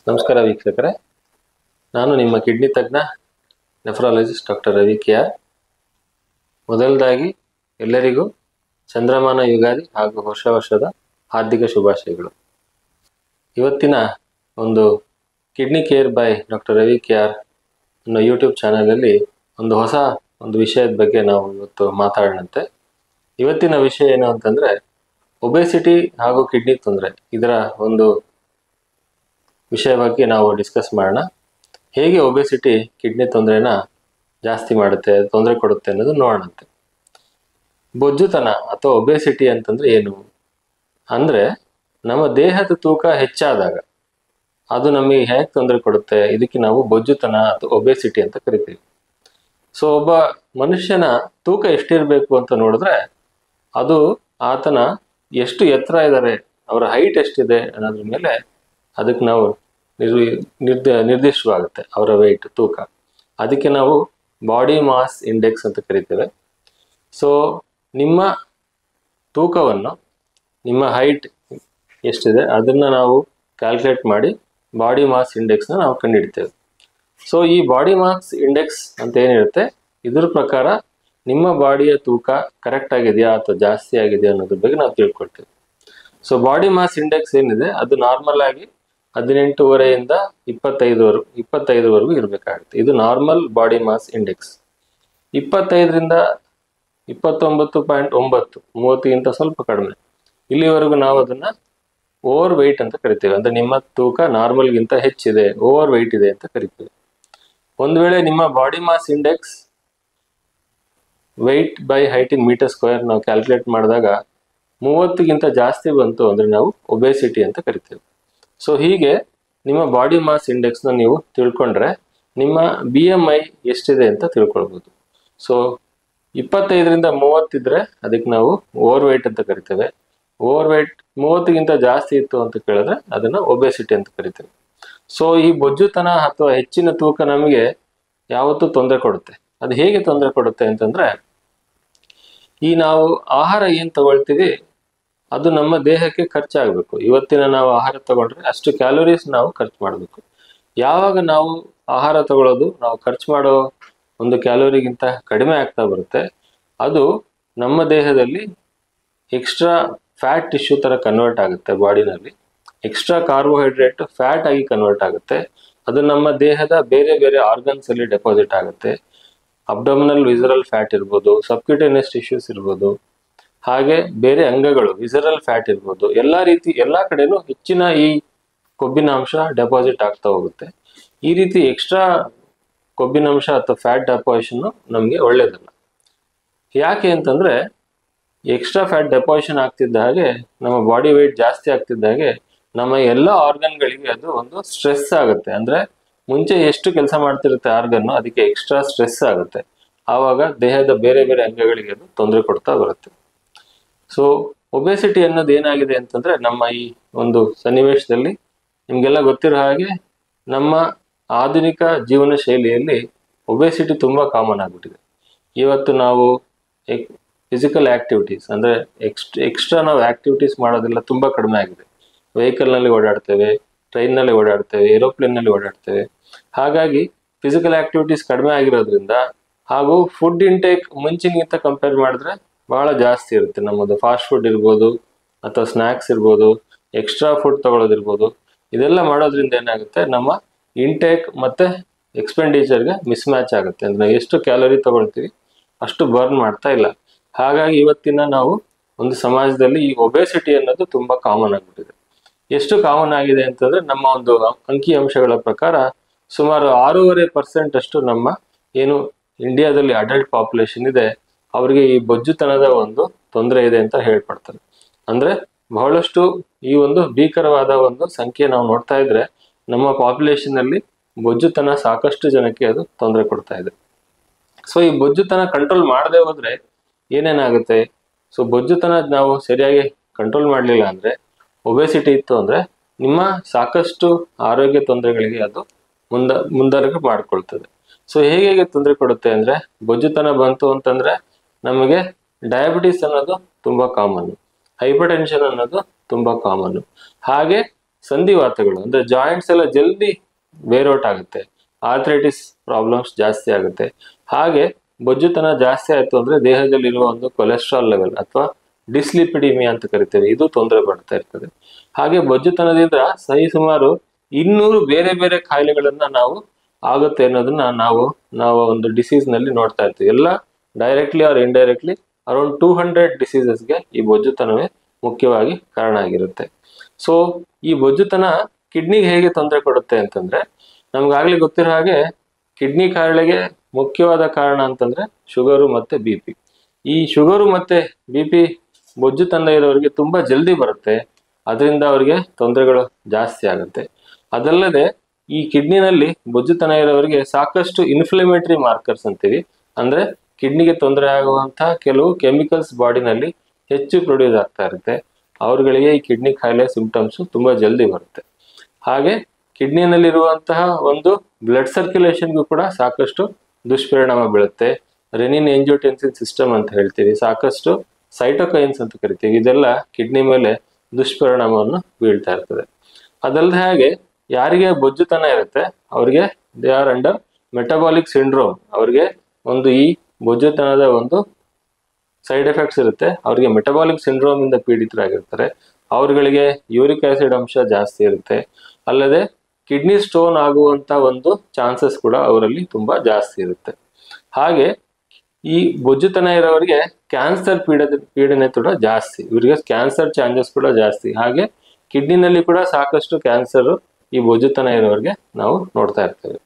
ನಮಸ್ಕಾರ ವೀಕ್ಷಕರೇ, ನಾನು ನಿಮ್ಮ ಕಿಡ್ನಿ ತಜ್ಞ ನೆಫ್ರಾಲಜಿಸ್ಟ್ ಡಾಕ್ಟರ್ ರವಿ ಕೆಆರ್. ಮೊದಲದಾಗಿ ಎಲ್ಲರಿಗೂ ಚಂದ್ರಮಾನ ಯುಗಾದಿ ಹಾಗೂ ಹೊಸ ವರ್ಷದ ಹಾರ್ದಿಕ ಶುಭಾಶಯಗಳು. ಇವತ್ತಿನ ಒಂದು kidney care by doctor Ravi K R ಅನ್ನೋ ಯೂಟ್ಯೂಬ್ ಚಾನಲಲ್ಲಿ ಹೊಸ ವಿಷಯದ ಬಗ್ಗೆ ನಾವು ಇವತ್ತು ಮಾತಾಡೋಣಂತೆ. ಇವತ್ತಿನ ವಿಷಯ ಏನು ಅಂತಂದರೆ, ಒಬೆಸಿಟಿ ಹಾಗೂ ಕಿಡ್ನಿ ತೊಂದರೆ, ಇದರ ಒಂದು ವಿಷಯ ಬಗ್ಗೆ ನಾವು ಡಿಸ್ಕಸ್ ಮಾಡೋಣ. ಹೇಗೆ ಒಬೆಸಿಟಿ ಕಿಡ್ನಿ ತೊಂದರೆನ ಜಾಸ್ತಿ ಮಾಡುತ್ತೆ, ತೊಂದರೆ ಕೊಡುತ್ತೆ ಅನ್ನೋದು ನೋಡೋಣಂತೆ. ಬೊಜ್ಜುತನ ಅಥವಾ ಒಬೆಸಿಟಿ ಅಂತಂದ್ರೆ ಏನು ಅಂದರೆ, ನಮ್ಮ ದೇಹದ ತೂಕ ಹೆಚ್ಚಾದಾಗ ಅದು ನಮಗೆ ಹೇಗೆ ತೊಂದರೆ ಕೊಡುತ್ತೆ, ಇದಕ್ಕೆ ನಾವು ಬೊಜ್ಜುತನ ಅಥವಾ ಒಬೆಸಿಟಿ ಅಂತ ಕರಿತೀವಿ. ಸೊ ಒಬ್ಬ ಮನುಷ್ಯನ ತೂಕ ಎಷ್ಟಿರಬೇಕು ಅಂತ ನೋಡಿದ್ರೆ, ಅದು ಆತನ ಎಷ್ಟು ಎತ್ತರ ಇದ್ದಾರೆ, ಅವರ ಹೈಟ್ ಎಷ್ಟಿದೆ ಅನ್ನೋದ್ರ ಮೇಲೆ ಅದಕ್ಕೆ ನಾವು ನಿರ್ದಿಷ್ಟವಾಗುತ್ತೆ ಅವರ ವೆಯ್ಟ್, ತೂಕ. ಅದಕ್ಕೆ ನಾವು ಬಾಡಿ ಮಾಸ್ ಇಂಡೆಕ್ಸ್ ಅಂತ ಕರಿತೇವೆ. ಸೊ ನಿಮ್ಮ ತೂಕವನ್ನು, ನಿಮ್ಮ ಹೈಟ್ ಎಷ್ಟಿದೆ ಅದನ್ನು ನಾವು ಕ್ಯಾಲ್ಕುಲೇಟ್ ಮಾಡಿ ಬಾಡಿ ಮಾಸ್ ಇಂಡೆಕ್ಸ್ನ ನಾವು ಕಂಡುಹಿಡ್ತೇವೆ. ಸೊ ಈ ಬಾಡಿ ಮಾಸ್ ಇಂಡೆಕ್ಸ್ ಅಂತ ಏನಿರುತ್ತೆ, ಇದ್ರ ಪ್ರಕಾರ ನಿಮ್ಮ ಬಾಡಿಯ ತೂಕ ಕರೆಕ್ಟ್ ಆಗಿದೆಯಾ ಅಥವಾ ಜಾಸ್ತಿ ಆಗಿದೆಯಾ ಅನ್ನೋದ್ರ ಬಗ್ಗೆ ನಾವು ತಿಳ್ಕೊಳ್ತೇವೆ. ಸೊ ಬಾಡಿ ಮಾಸ್ ಇಂಡೆಕ್ಸ್ ಏನಿದೆ ಅದು ನಾರ್ಮಲ್ ಆಗಿ 18.5ರಿಂದ 25ವರೆಗೂ ಇರಬೇಕಾಗುತ್ತೆ. ಇದು ನಾರ್ಮಲ್ ಬಾಡಿ ಮಾಸ್ ಇಂಡೆಕ್ಸ್. 25ರಿಂದ 29.9, 30ಗಿಂತ ಸ್ವಲ್ಪ ಕಡಿಮೆ, ಇಲ್ಲಿವರೆಗೂ ನಾವು ಅದನ್ನ ಓವರ್ ವೆಯ್ಟ್ ಅಂತ ಕರಿತೇವೆ. ಅಂದ್ರೆ ನಿಮ್ಮ ತೂಕ ನಾರ್ಮಲ್ಗಿಂತ ಹೆಚ್ಚಿದೆ, ಓವರ್ ವೆಯ್ಟ್ ಇದೆ ಅಂತ ಕರಿತೇವೆ. ಒಂದು ವೇಳೆ ನಿಮ್ಮ body mass index weight by height in meter square ನಾವು ಕ್ಯಾಲ್ಕುಲೇಟ್ ಮಾಡಿದಾಗ 30ಗಿಂತ ಜಾಸ್ತಿ ಬಂತು ಅಂದ್ರೆ ನಾವು ಒಬೆಸಿಟಿ ಅಂತ ಕರಿತೇವೆ. ಸೊ ಹೀಗೆ ನಿಮ್ಮ ಬಾಡಿ ಮಾಸ್ ಇಂಡೆಕ್ಸ್ನ ನೀವು ತಿಳ್ಕೊಂಡ್ರೆ ನಿಮ್ಮ BMI ಎಷ್ಟಿದೆ ಅಂತ ತಿಳ್ಕೊಳ್ಬೋದು. ಸೊ 25ರಿಂದ 30 ಇದ್ರೆ ಅದಕ್ಕೆ ನಾವು ಓವರ್ ವೆಯ್ಟ್ ಅಂತ ಕರಿತೇವೆ. ಓವರ್ ವೆಯ್ಟ್ 30ಗಿಂತ ಜಾಸ್ತಿ ಇತ್ತು ಅಂತ ಕೇಳಿದ್ರೆ ಅದನ್ನ ಒಬೆಸಿಟಿ ಅಂತ ಕರಿತೇವೆ. ಸೊ ಈ ಬೊಜ್ಜುತನ ಅಥವಾ ಹೆಚ್ಚಿನ ತೂಕ ನಮಗೆ ಯಾವತ್ತೂ ತೊಂದರೆ ಕೊಡುತ್ತೆ. ಅದು ಹೇಗೆ ತೊಂದರೆ ಕೊಡುತ್ತೆ ಅಂತಂದ್ರೆ, ಈ ನಾವು ಆಹಾರ ಏನು ತಗೊಳ್ತೀವಿ ಅದು ನಮ್ಮ ದೇಹಕ್ಕೆ ಖರ್ಚಾಗಬೇಕು. ಇವತ್ತಿನ ನಾವು ಆಹಾರ ತಗೊಂಡ್ರೆ ಅಷ್ಟು ಕ್ಯಾಲೋರೀಸ್ ನಾವು ಖರ್ಚು ಮಾಡಬೇಕು. ಯಾವಾಗ ನಾವು ಆಹಾರ ತಗೊಳ್ಳೋದು ನಾವು ಖರ್ಚು ಮಾಡೋ ಒಂದು ಕ್ಯಾಲೋರಿಗಿಂತ ಕಡಿಮೆ ಆಗ್ತಾ ಬರುತ್ತೆ, ಅದು ನಮ್ಮ ದೇಹದಲ್ಲಿ ಎಕ್ಸ್ಟ್ರಾ ಫ್ಯಾಟ್ ಟಿಶ್ಯೂ ಥರ ಕನ್ವರ್ಟ್ ಆಗುತ್ತೆ. ಬಾಡಿನಲ್ಲಿ ಎಕ್ಸ್ಟ್ರಾ ಕಾರ್ಬೋಹೈಡ್ರೇಟ್ ಫ್ಯಾಟ್ ಆಗಿ ಕನ್ವರ್ಟ್ ಆಗುತ್ತೆ. ಅದು ನಮ್ಮ ದೇಹದ ಬೇರೆ ಬೇರೆ ಆರ್ಗನ್ಸ್ ಅಲ್ಲಿ ಡೆಪಾಸಿಟ್ ಆಗುತ್ತೆ. ಅಬ್ಡಮಿನಲ್ ವಿಸರಲ್ ಫ್ಯಾಟ್ ಇರ್ಬೋದು, ಸಬ್ಕ್ಯೂಟೇನಿಯಸ್ ಟಿಶ್ಯೂಸ್ ಇರ್ಬೋದು, ಹಾಗೆ ಬೇರೆ ಅಂಗಗಳು ವಿಸರಲ್ ಫ್ಯಾಟ್ ಇರ್ಬೋದು, ಎಲ್ಲಾ ಕಡೆನೂ ಹೆಚ್ಚಿನ ಈ ಕೊಬ್ಬಿನಾಂಶ ಡೆಪಾಸಿಟ್ ಆಗ್ತಾ ಹೋಗುತ್ತೆ. ಈ ರೀತಿ ಎಕ್ಸ್ಟ್ರಾ ಕೊಬ್ಬಿನಾಂಶ ಅಥವಾ ಫ್ಯಾಟ್ ಡೆಪಾಸಿಷನ್ ನಮಗೆ ಒಳ್ಳೇದಲ್ಲ. ಯಾಕೆ ಅಂತಂದ್ರೆ, ಎಕ್ಸ್ಟ್ರಾ ಫ್ಯಾಟ್ ಡೆಪಾಸಿಷನ್ ಆಗ್ತಿದ್ದ ಹಾಗೆ ನಮ್ಮ ಬಾಡಿ ವೆಯ್ಟ್ ಜಾಸ್ತಿ ಆಗ್ತಿದ್ದ ಹಾಗೆ ನಮ್ಮ ಎಲ್ಲ ಆರ್ಗನ್ಗಳಿಗೆ ಅದು ಒಂದು ಸ್ಟ್ರೆಸ್ ಆಗುತ್ತೆ. ಅಂದ್ರೆ ಮುಂಚೆ ಎಷ್ಟು ಕೆಲಸ ಮಾಡ್ತಿರುತ್ತೆ ಆರ್ಗನ್, ಅದಕ್ಕೆ ಎಕ್ಸ್ಟ್ರಾ ಸ್ಟ್ರೆಸ್ ಆಗುತ್ತೆ. ಆವಾಗ ದೇಹದ ಬೇರೆ ಬೇರೆ ಅಂಗಗಳಿಗೆ ಅದು ತೊಂದರೆ ಕೊಡ್ತಾ ಬರುತ್ತೆ. ಸೊ ಒಬೆಸಿಟಿ ಅನ್ನೋದು ಏನಾಗಿದೆ ಅಂತಂದ್ರೆ, ನಮ್ಮ ಈ ಒಂದು ಸನ್ನಿವೇಶದಲ್ಲಿ ನಿಮ್ಗೆಲ್ಲ ಗೊತ್ತಿರೋ ಹಾಗೆ ನಮ್ಮ ಆಧುನಿಕ ಜೀವನ ಶೈಲಿಯಲ್ಲಿ ಒಬೆಸಿಟಿ ತುಂಬಾ ಕಾಮನ್ ಆಗ್ಬಿಟ್ಟಿದೆ. ಇವತ್ತು ನಾವು ಫಿಸಿಕಲ್ ಆಕ್ಟಿವಿಟೀಸ್ ಅಂದ್ರೆ ಎಕ್ಸ್ಟ್ರಾ ನಾವು ಆಕ್ಟಿವಿಟೀಸ್ ಮಾಡೋದೆಲ್ಲ ತುಂಬಾ ಕಡಿಮೆ ಆಗಿದೆ. ವೆಹಿಕಲ್ನಲ್ಲಿ ಓಡಾಡ್ತೇವೆ, ಟ್ರೈನ್ನಲ್ಲಿ ಓಡಾಡ್ತೇವೆ, ಏರೋಪ್ಲೇನ್ನಲ್ಲಿ ಓಡಾಡ್ತೇವೆ. ಹಾಗಾಗಿ ಫಿಸಿಕಲ್ ಆಕ್ಟಿವಿಟೀಸ್ ಕಡಿಮೆ ಆಗಿರೋದ್ರಿಂದ ಹಾಗೂ ಫುಡ್ ಇಂಟೇಕ್ ಮುಂಚಿನಗಿಂತ ಕಂಪೇರ್ ಮಾಡಿದ್ರೆ ಬಹಳ ಜಾಸ್ತಿ ಇರುತ್ತೆ. ನಮ್ಮದು ಫಾಸ್ಟ್ ಫುಡ್ ಇರ್ಬೋದು ಅಥವಾ ಸ್ನ್ಯಾಕ್ಸ್ ಇರ್ಬೋದು, ಎಕ್ಸ್ಟ್ರಾ ಫುಡ್ ತಗೊಳ್ಳೋದಿರ್ಬೋದು, ಇದೆಲ್ಲ ಮಾಡೋದ್ರಿಂದ ಏನಾಗುತ್ತೆ, ನಮ್ಮ ಇಂಟೇಕ್ ಮತ್ತೆ ಎಕ್ಸ್ಪೆಂಡಿಚರ್ಗೆ ಮಿಸ್ ಮ್ಯಾಚ್ ಆಗುತ್ತೆ. ಅಂದ್ರೆ ಎಷ್ಟು ಕ್ಯಾಲೋರಿ ತಗೊಳ್ತೀವಿ ಅಷ್ಟು ಬರ್ನ್ ಮಾಡ್ತಾ ಇಲ್ಲ. ಹಾಗಾಗಿ ಇವತ್ತಿನ ನಾವು ಒಂದು ಸಮಾಜದಲ್ಲಿ ಈ ಒಬೆಸಿಟಿ ಅನ್ನೋದು ತುಂಬಾ ಕಾಮನ್ ಆಗ್ಬಿಟ್ಟಿದೆ. ಎಷ್ಟು ಕಾಮನ್ ಆಗಿದೆ ಅಂತಂದ್ರೆ, ನಮ್ಮ ಒಂದು ಅಂಕಿ ಅಂಶಗಳ ಪ್ರಕಾರ ಸುಮಾರು 6.5% ಅಷ್ಟು ನಮ್ಮ ಏನು ಇಂಡಿಯಾದಲ್ಲಿ ಅಡಲ್ಟ್ ಪಾಪ್ಯುಲೇಷನ್ ಇದೆ ಅವರಿಗೆ ಈ ಬೊಜ್ಜುತನದ ಒಂದು ತೊಂದರೆ ಇದೆ ಅಂತ ಹೇಳ್ಪಡ್ತಾರೆ. ಅಂದ್ರೆ ಬಹಳಷ್ಟು ಈ ಒಂದು ಭೀಕರವಾದ ಒಂದು ಸಂಖ್ಯೆ ನಾವು ನೋಡ್ತಾ ಇದ್ರೆ ನಮ್ಮ ಪಾಪ್ಯುಲೇಷನ್ ಅಲ್ಲಿ ಬೊಜ್ಜುತನ ಸಾಕಷ್ಟು ಜನಕ್ಕೆ ಅದು ತೊಂದರೆ ಕೊಡ್ತಾ ಇದೆ. ಸೊ ಈ ಬೊಜ್ಜುತನ ಕಂಟ್ರೋಲ್ ಮಾಡದೆ ಹೋದ್ರೆ ಏನೇನಾಗುತ್ತೆ, ಸೊ ಬೊಜ್ಜುತನ ನಾವು ಸರಿಯಾಗಿ ಕಂಟ್ರೋಲ್ ಮಾಡಲಿಲ್ಲ ಅಂದ್ರೆ, ಒಬೆಸಿಟಿ ಇತ್ತು ಅಂದ್ರೆ ನಿಮ್ಮ ಸಾಕಷ್ಟು ಆರೋಗ್ಯ ತೊಂದರೆಗಳಿಗೆ ಅದು ಮುಂದರಿಗೆ ಮಾಡ್ಕೊಳ್ತದೆ. ಸೊ ಹೇಗೆ ತೊಂದರೆ ಕೊಡುತ್ತೆ ಅಂದ್ರೆ, ಬೊಜ್ಜುತನ ಬಂತು ಅಂತಂದ್ರೆ ನಮಗೆ ಡಯಾಬಿಟಿಸ್ ಅನ್ನೋದು ತುಂಬಾ ಕಾಮನ್, ಹೈಪರ್ ಟೆನ್ಷನ್ ಅನ್ನೋದು ತುಂಬಾ ಕಾಮನ್, ಹಾಗೆ ಸಂಧಿವಾತಗಳು ಅಂದ್ರೆ ಜಾಯಿಂಟ್ಸ್ ಎಲ್ಲ ಜಲ್ದಿ ವೇರ್ಔಟ್ ಆಗುತ್ತೆ, ಆರ್ಥ್ರೈಟಿಸ್ ಪ್ರಾಬ್ಲಮ್ಸ್ ಜಾಸ್ತಿ ಆಗುತ್ತೆ. ಹಾಗೆ ಬೊಜ್ಜುತನ ಜಾಸ್ತಿ ಆಯ್ತು ಅಂದ್ರೆ ದೇಹದಲ್ಲಿರುವ ಒಂದು ಕೊಲೆಸ್ಟ್ರಾಲ್ ಲೆವೆಲ್ ಅಥವಾ ಡಿಸ್ಲಿಪಿಡಿಮಿಯಾ ಅಂತ ಕರಿತೇವೆ, ಇದು ತೊಂದರೆ ಪಡ್ತಾ ಇರ್ತದೆ. ಹಾಗೆ ಬೊಜ್ಜುತನದಿಂದ ಸುಮಾರು 200 ಬೇರೆ ಬೇರೆ ಕಾಯಿಲೆಗಳನ್ನ ನಾವು ಆಗುತ್ತೆ ಅನ್ನೋದನ್ನ ನಾವು ಒಂದು ಡಿಸೀಸ್ ನಲ್ಲಿ ನೋಡ್ತಾ ಇರ್ತೀವಿ. ಎಲ್ಲ ಡೈರೆಕ್ಟ್ಲಿ ಆರ್ ಇಂಡೈರೆಕ್ಟ್ಲಿ ಅರೌಂಡ್ 200 ಡಿಸೀಸಸ್ಗೆ ಈ ಬೊಜ್ಜುತನವೇ ಮುಖ್ಯವಾಗಿ ಕಾರಣ ಆಗಿರುತ್ತೆ. ಸೊ ಈ ಬೊಜ್ಜುತನ ಕಿಡ್ನಿಗೆ ಹೇಗೆ ತೊಂದರೆ ಕೊಡುತ್ತೆ ಅಂತಂದ್ರೆ, ನಮ್ಗಾಗ್ಲೇ ಗೊತ್ತಿರೋ ಹಾಗೆ ಕಿಡ್ನಿ ಕಾಯಿಲೆಗೆ ಮುಖ್ಯವಾದ ಕಾರಣ ಅಂತಂದ್ರೆ ಶುಗರು ಮತ್ತೆ ಬಿ ಪಿ. ಈ ಶುಗರು ಮತ್ತೆ ಬಿ ಪಿ ಬೊಜ್ಜುತನ ಇರೋರಿಗೆ ತುಂಬಾ ಜಲ್ದಿ ಬರುತ್ತೆ, ಅದರಿಂದ ಅವರಿಗೆ ತೊಂದರೆಗಳು ಜಾಸ್ತಿ ಆಗುತ್ತೆ. ಅದಲ್ಲದೆ ಈ ಕಿಡ್ನಿನಲ್ಲಿ ಬೊಜ್ಜುತನ ಇರೋರಿಗೆ ಸಾಕಷ್ಟು ಇನ್ಫ್ಲಮೇಟರಿ ಮಾರ್ಕರ್ಸ್ ಅಂತೀವಿ, ಅಂದ್ರೆ ಕಿಡ್ನಿಗೆ ತೊಂದರೆ ಆಗುವಂತಹ ಕೆಲವು ಕೆಮಿಕಲ್ಸ್ ಬಾಡಿನಲ್ಲಿ ಹೆಚ್ಚು ಪ್ರೊಡ್ಯೂಸ್ ಆಗ್ತಾ ಇರುತ್ತೆ. ಅವ್ರಗಳಿಗೆ ಈ ಕಿಡ್ನಿ ಕಾಯಿಲೆ ಸಿಂಪ್ಟಮ್ಸ್ ತುಂಬಾ ಜಲ್ದಿ ಬರುತ್ತೆ. ಹಾಗೆ ಕಿಡ್ನಿನಲ್ಲಿರುವಂತಹ ಒಂದು ಬ್ಲಡ್ ಸರ್ಕ್ಯುಲೇಷನ್ಗೂ ಕೂಡ ಸಾಕಷ್ಟು ದುಷ್ಪರಿಣಾಮ ಬೀಳುತ್ತೆ. ರೆನಿನ್ ಎಂಜಿಯೋಟೆನ್ಸಿನ್ ಸಿಸ್ಟಮ್ ಅಂತ ಹೇಳ್ತೀವಿ, ಸಾಕಷ್ಟು ಸೈಟೋಕೈನ್ಸ್ ಅಂತ ಕರಿತೀವಿ, ಇದೆಲ್ಲ ಕಿಡ್ನಿ ಮೇಲೆ ದುಷ್ಪರಿಣಾಮವನ್ನು ಬೀಳ್ತಾ ಇರ್ತದೆ. ಅದಲ್ಲದೆ ಹಾಗೆ ಯಾರಿಗೆ ಬೊಜ್ಜುತನ ಇರುತ್ತೆ ಅವ್ರಿಗೆ they are under metabolic syndrome, ಅವ್ರಿಗೆ ಒಂದು ಈ ಬೊಜ್ಜುತನದ ಒಂದು ಸೈಡ್ ಎಫೆಕ್ಟ್ಸ್ ಇರುತ್ತೆ. ಅವ್ರಿಗೆ ಮೆಟಬಾಲಿಕ್ ಸಿಂಡ್ರೋಮ್ ಇಂದ ಪೀಡಿತರಾಗಿರ್ತಾರೆ. ಅವ್ರಗಳಿಗೆ ಯೂರಿಕ್ ಆಸಿಡ್ ಅಂಶ ಜಾಸ್ತಿ ಇರುತ್ತೆ. ಅಲ್ಲದೆ ಕಿಡ್ನಿ ಸ್ಟೋನ್ ಆಗುವಂತ ಒಂದು ಚಾನ್ಸಸ್ ಕೂಡ ಅವರಲ್ಲಿ ತುಂಬಾ ಜಾಸ್ತಿ ಇರುತ್ತೆ. ಹಾಗೆ ಈ ಬೊಜ್ಜುತನ ಇರೋರಿಗೆ ಕ್ಯಾನ್ಸರ್ ಪೀಡನೆ ಕೂಡ ಜಾಸ್ತಿ, ಇವರಿಗೆ ಕ್ಯಾನ್ಸರ್ ಚಾನ್ಸಸ್ ಕೂಡ ಜಾಸ್ತಿ. ಹಾಗೆ ಕಿಡ್ನಿನಲ್ಲಿ ಕೂಡ ಸಾಕಷ್ಟು ಕ್ಯಾನ್ಸರ್ ಈ ಬೊಜ್ಜುತನ ಇರೋರಿಗೆ ನಾವು ನೋಡ್ತಾ ಇರ್ತೇವೆ.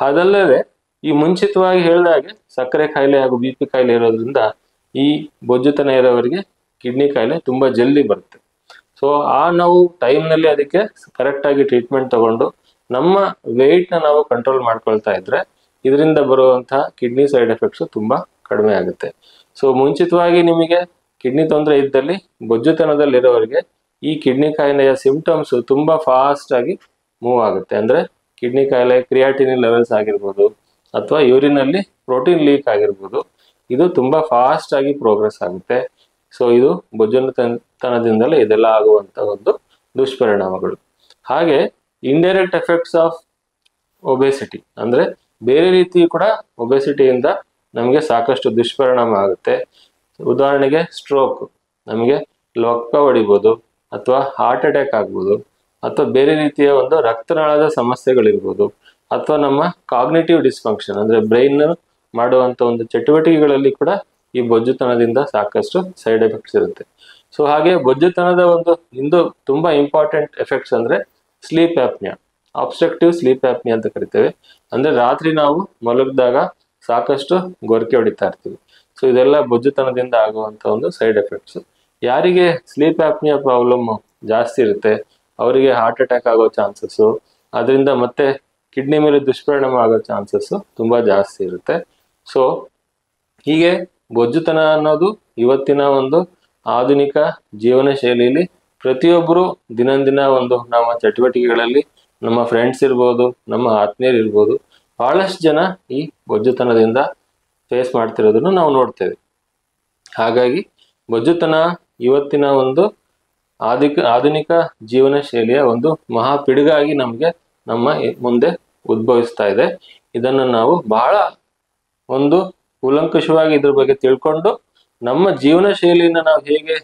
ಅದಲ್ಲದೆ ಈ ಮುಂಚಿತವಾಗಿ ಹೇಳಿದಾಗೆ ಸಕ್ಕರೆ ಕಾಯಿಲೆ ಹಾಗೂ ಬಿ ಪಿ ಕಾಯಿಲೆ ಇರೋದ್ರಿಂದ ಈ ಬೊಜ್ಜುತನ ಇರೋವರಿಗೆ ಕಿಡ್ನಿ ಕಾಯಿಲೆ ತುಂಬಾ ಜಲ್ದಿ ಬರುತ್ತೆ. ಸೊ ನಾವು ಟೈಮ್ನಲ್ಲಿ ಅದಕ್ಕೆ ಕರೆಕ್ಟ್ ಆಗಿ ಟ್ರೀಟ್ಮೆಂಟ್ ತಗೊಂಡು ನಮ್ಮ ವೆಯ್ಟ್ ನ ನಾವು ಕಂಟ್ರೋಲ್ ಮಾಡ್ಕೊಳ್ತಾ ಇದ್ರೆ ಇದರಿಂದ ಬರುವಂತಹ ಕಿಡ್ನಿ ಸೈಡ್ ಎಫೆಕ್ಟ್ಸ್ ತುಂಬಾ ಕಡಿಮೆ ಆಗುತ್ತೆ. ಸೊ ಮುಂಚಿತವಾಗಿ ನಿಮಗೆ ಕಿಡ್ನಿ ತೊಂದರೆ ಇದ್ದಲ್ಲಿ ಬೊಜ್ಜುತನದಲ್ಲಿರೋರಿಗೆ ಈ ಕಿಡ್ನಿ ಕಾಯಿಲೆಯ ಸಿಂಪ್ಟಮ್ಸ್ ತುಂಬಾ ಫಾಸ್ಟ್ ಆಗಿ ಮೂವ್ ಆಗುತ್ತೆ. ಅಂದ್ರೆ ಕಿಡ್ನಿ ಕಾಯಿಲೆ ಕ್ರಿಯಾಟಿನಿನ್ ಲೆವೆಲ್ಸ್ ಆಗಿರ್ಬೋದು ಅಥವಾ ಯೂರಿನಲ್ಲಿ ಪ್ರೋಟೀನ್ ಲೀಕ್ ಆಗಿರ್ಬೋದು, ಇದು ತುಂಬಾ ಫಾಸ್ಟ್ ಆಗಿ ಪ್ರೋಗ್ರೆಸ್ ಆಗುತ್ತೆ. ಸೊ ಇದು ಬೊಜ್ಜುತನದಿಂದಲೇ ಇದೆಲ್ಲ ಆಗುವಂತ ಒಂದು ದುಷ್ಪರಿಣಾಮಗಳು. ಹಾಗೆ ಇಂಡೈರೆಕ್ಟ್ ಎಫೆಕ್ಟ್ಸ್ ಆಫ್ ಒಬೆಸಿಟಿ ಅಂದ್ರೆ ಬೇರೆ ರೀತಿ ಕೂಡ ಒಬೆಸಿಟಿಯಿಂದ ನಮಗೆ ಸಾಕಷ್ಟು ದುಷ್ಪರಿಣಾಮ ಆಗುತ್ತೆ. ಉದಾಹರಣೆಗೆ ಸ್ಟ್ರೋಕ್, ನಮಗೆ ಲೊಕ್ಕ ಹೊಡಿಬೋದು ಅಥವಾ ಹಾರ್ಟ್ ಅಟ್ಯಾಕ್ ಆಗ್ಬೋದು ಅಥವಾ ಬೇರೆ ರೀತಿಯ ಒಂದು ರಕ್ತನಾಳದ ಸಮಸ್ಯೆಗಳಿರ್ಬೋದು ಅಥವಾ ನಮ್ಮ ಕಾಗ್ನಿಟಿವ್ ಡಿಸ್ಫಂಕ್ಷನ್ ಅಂದ್ರೆ ಬ್ರೈನ್ ಮಾಡುವಂತ ಒಂದು ಚಟುವಟಿಕೆಗಳಲ್ಲಿ ಕೂಡ ಈ ಬೊಜ್ಜುತನದಿಂದ ಸಾಕಷ್ಟು ಸೈಡ್ ಎಫೆಕ್ಟ್ಸ್ ಇರುತ್ತೆ. ಸೊ ಹಾಗೆ ಬೊಜ್ಜುತನದ ಒಂದು ತುಂಬಾ ಇಂಪಾರ್ಟೆಂಟ್ ಎಫೆಕ್ಟ್ಸ್ ಅಂದ್ರೆ sleep apnoea, obstructive sleep apnoea ಅಂತ ಕರಿತೇವೆ. ಅಂದ್ರೆ ರಾತ್ರಿ ನಾವು ಮಲಗಿದಾಗ ಸಾಕಷ್ಟು ಗೊರಕೆ ಹೊಡಿತಾ ಇರ್ತೀವಿ. ಸೊ ಇದೆಲ್ಲ ಬೊಜ್ಜುತನದಿಂದ ಆಗುವಂತ ಒಂದು ಸೈಡ್ ಎಫೆಕ್ಟ್ಸ್. ಯಾರಿಗೆ ಸ್ಲೀಪ್ ಆಪ್ನಿಯಾ ಪ್ರಾಬ್ಲಮ್ ಜಾಸ್ತಿ ಇರುತ್ತೆ ಅವರಿಗೆ ಹಾರ್ಟ್ ಅಟ್ಯಾಕ್ ಆಗೋ ಚಾನ್ಸಸ್, ಅದರಿಂದ ಮತ್ತೆ ಕಿಡ್ನಿ ಮೇಲೆ ದುಷ್ಪರಿಣಾಮ ಆಗೋ ಚಾನ್ಸಸ್ ತುಂಬಾ ಜಾಸ್ತಿ ಇರುತ್ತೆ. ಸೊ ಹೀಗೆ ಬೊಜ್ಜುತನ ಅನ್ನೋದು ಇವತ್ತಿನ ಒಂದು ಆಧುನಿಕ ಜೀವನ ಶೈಲಿಯಲ್ಲಿ ಪ್ರತಿಯೊಬ್ಬರು ದಿನ ಒಂದು ನಮ್ಮ ಚಟುವಟಿಕೆಗಳಲ್ಲಿ ನಮ್ಮ ಫ್ರೆಂಡ್ಸ್ ಇರ್ಬೋದು, ನಮ್ಮ ಆತ್ಮೀಯರು ಇರ್ಬೋದು, ಬಹಳಷ್ಟು ಜನ ಈ ಬೊಜ್ಜುತನದಿಂದ ಫೇಸ್ ಮಾಡ್ತಿರೋದನ್ನು ನಾವು ನೋಡ್ತೇವೆ. ಹಾಗಾಗಿ ಬೊಜ್ಜುತನ ಇವತ್ತಿನ ಒಂದು ಆಧುನಿಕ ಜೀವನ ಶೈಲಿಯ ಒಂದು ಮಹಾ ಪಿಡುಗಾಗಿ ನಮಗೆ ನಮ್ಮ ಮುಂದೆ ಉದ್ಭವಿಸ್ತಾ ಇದೆ. ಇದನ್ನು ನಾವು ಬಹಳ ಒಂದು ಕೂಲಂಕಷವಾಗಿ ಇದ್ರ ಬಗ್ಗೆ ತಿಳ್ಕೊಂಡು ನಮ್ಮ ಜೀವನ ಶೈಲಿಯನ್ನ ನಾವು ಹೇಗೆ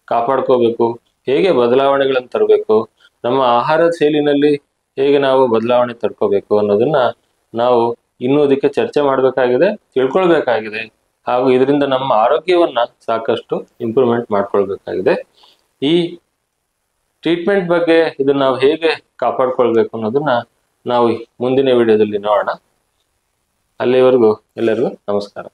ಕಾಪಾಡ್ಕೋಬೇಕು, ಹೇಗೆ ಬದಲಾವಣೆಗಳನ್ನು ತರಬೇಕು, ನಮ್ಮ ಆಹಾರ ಶೈಲಿನಲ್ಲಿ ಹೇಗೆ ನಾವು ಬದಲಾವಣೆ ತರ್ಕೋಬೇಕು ಅನ್ನೋದನ್ನ ನಾವು ಇನ್ನೂ ಅದಕ್ಕೆ ಚರ್ಚೆ ಮಾಡಬೇಕಾಗಿದೆ, ತಿಳ್ಕೊಳ್ಬೇಕಾಗಿದೆ. ಹಾಗೂ ಇದರಿಂದ ನಮ್ಮ ಆರೋಗ್ಯವನ್ನ ಸಾಕಷ್ಟು ಇಂಪ್ರೂವ್ಮೆಂಟ್ ಮಾಡ್ಕೊಳ್ಬೇಕಾಗಿದೆ. ಈ ಟ್ರೀಟ್ಮೆಂಟ್ ಬಗ್ಗೆ ಇದನ್ನ ನಾವು ಹೇಗೆ ಕಾಪಾಡ್ಕೊಳ್ಬೇಕು ಅನ್ನೋದನ್ನ ನಾವು ಮುಂದಿನ ವಿಡಿಯೋದಲ್ಲಿ ನೋಡೋಣ. ಅಲ್ಲಿವರೆಗೂ ಎಲ್ಲರಿಗೂ ನಮಸ್ಕಾರ.